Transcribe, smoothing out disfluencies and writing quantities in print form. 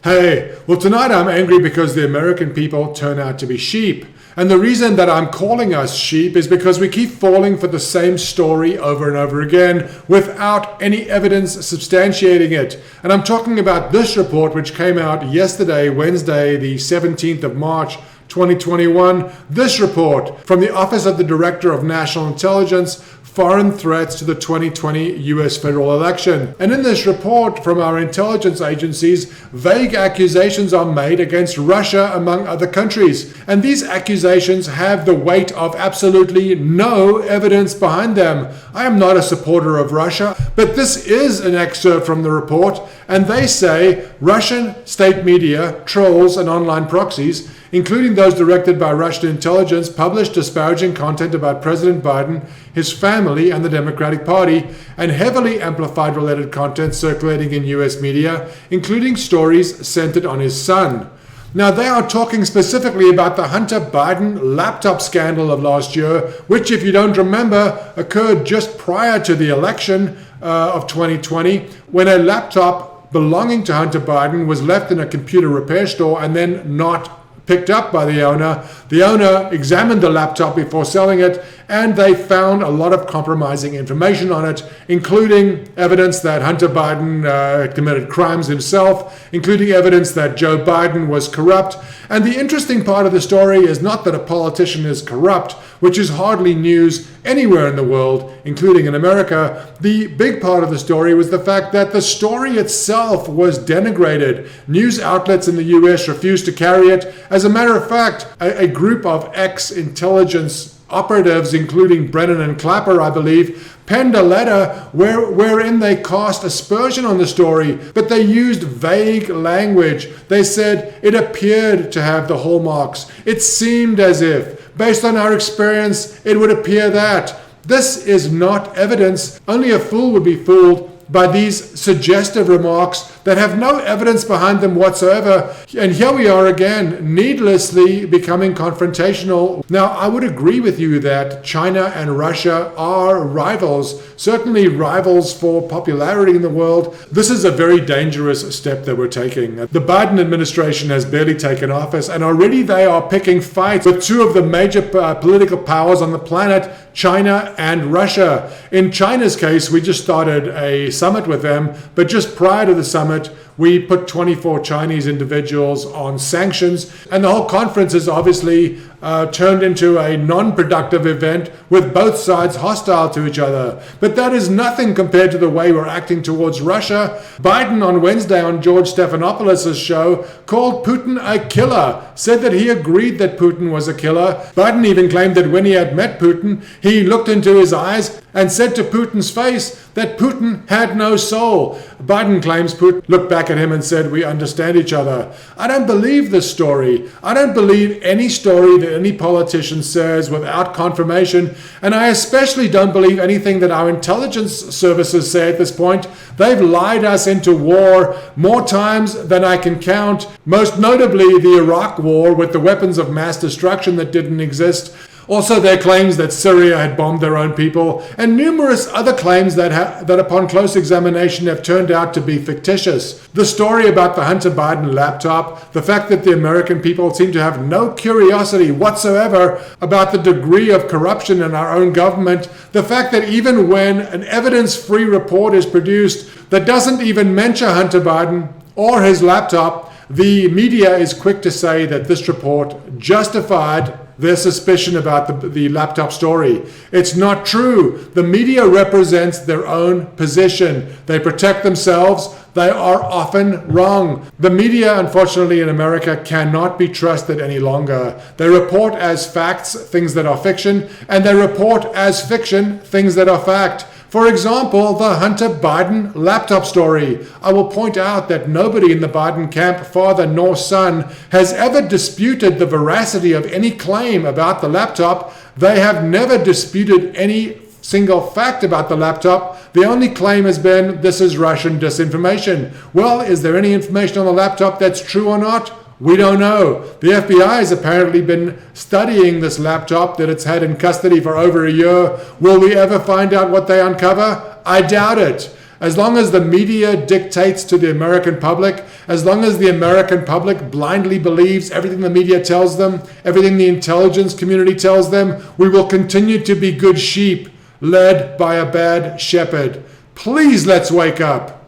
Hey, well, tonight I'm angry because the American people turn out to be sheep. And the reason that I'm calling us sheep is because we keep falling for the same story over and over again without any evidence substantiating it. And I'm talking about this report, which came out yesterday, Wednesday, the 17th of March, 2021. This report from the Office of the Director of National Intelligence, Foreign Threats to the 2020 US federal election. And in this report from our intelligence agencies, vague accusations are made against Russia, among other countries. And these accusations have the weight of absolutely no evidence behind them. I am not a supporter of Russia, but this is an excerpt from the report, and they say Russian state media, trolls, and online proxies, including those directed by Russian intelligence, published disparaging content about President Biden, his family, and the Democratic Party, and heavily amplified related content circulating in US media, including stories centered on his son. Now, they are talking specifically about the Hunter Biden laptop scandal of last year, which, if you don't remember, occurred just prior to the election of 2020, when a laptop belonging to Hunter Biden was left in a computer repair store and then not picked up by the owner. The owner examined the laptop before selling it, and they found a lot of compromising information on it, including evidence that Hunter Biden committed crimes himself, including evidence that Joe Biden was corrupt. And the interesting part of the story is not that a politician is corrupt, which is hardly news anywhere in the world, including in America. The big part of the story was the fact that the story itself was denigrated. News outlets in the US refused to carry it. As a matter of fact, a group of ex-intelligence operatives, including Brennan and Clapper, I believe, penned a letter wherein they cast aspersion on the story, but they used vague language. They said it appeared to have the hallmarks. It seemed as if, based on our experience, it would appear that. This is not evidence. Only a fool would be fooled by these suggestive remarks that have no evidence behind them whatsoever. And here we are again, needlessly becoming confrontational. Now, I would agree with you that China and Russia are rivals, certainly rivals for popularity in the world. This is a very dangerous step that we're taking. The Biden administration has barely taken office, and already they are picking fights with two of the major political powers on the planet, China and Russia. In China's case, we just started a summit with them, but just prior to the summit, we put 24 Chinese individuals on sanctions, and the whole conference is obviously turned into a non-productive event with both sides hostile to each other. But that is nothing compared to the way we're acting towards Russia. Biden on Wednesday on George Stephanopoulos' show called Putin a killer, said that he agreed that Putin was a killer. Biden even claimed that when he had met Putin, he looked into his eyes and said to Putin's face that Putin had no soul. Biden claims Putin looked back at him and said, "We understand each other." I don't believe this story. I don't believe any story that any politician says without confirmation, and I especially don't believe anything that our intelligence services say at this point. They've lied us into war more times than I can count, most notably the Iraq war with the weapons of mass destruction that didn't exist. Also, their claims that Syria had bombed their own people, and numerous other claims that upon close examination have turned out to be fictitious. The story about the Hunter Biden laptop, the fact that the American people seem to have no curiosity whatsoever about the degree of corruption in our own government, the fact that even when an evidence-free report is produced that doesn't even mention Hunter Biden or his laptop, the media is quick to say that this report justified their suspicion about the laptop story. It's not true. The media represents their own position. They protect themselves. They are often wrong. The media, unfortunately, in America cannot be trusted any longer. They report as facts things that are fiction, and they report as fiction things that are fact. For example, the Hunter Biden laptop story. I will point out that nobody in the Biden camp, father nor son, has ever disputed the veracity of any claim about the laptop. They have never disputed any single fact about the laptop. The only claim has been, this is Russian disinformation. Well, is there any information on the laptop that's true or not? We don't know. The FBI has apparently been studying this laptop that it's had in custody for over a year. Will we ever find out what they uncover? I doubt it. as long as the media dictates to the American public, as long as the American public blindly believes everything the media tells them, everything the intelligence community tells them, we will continue to be good sheep led by a bad shepherd. Please let's wake up.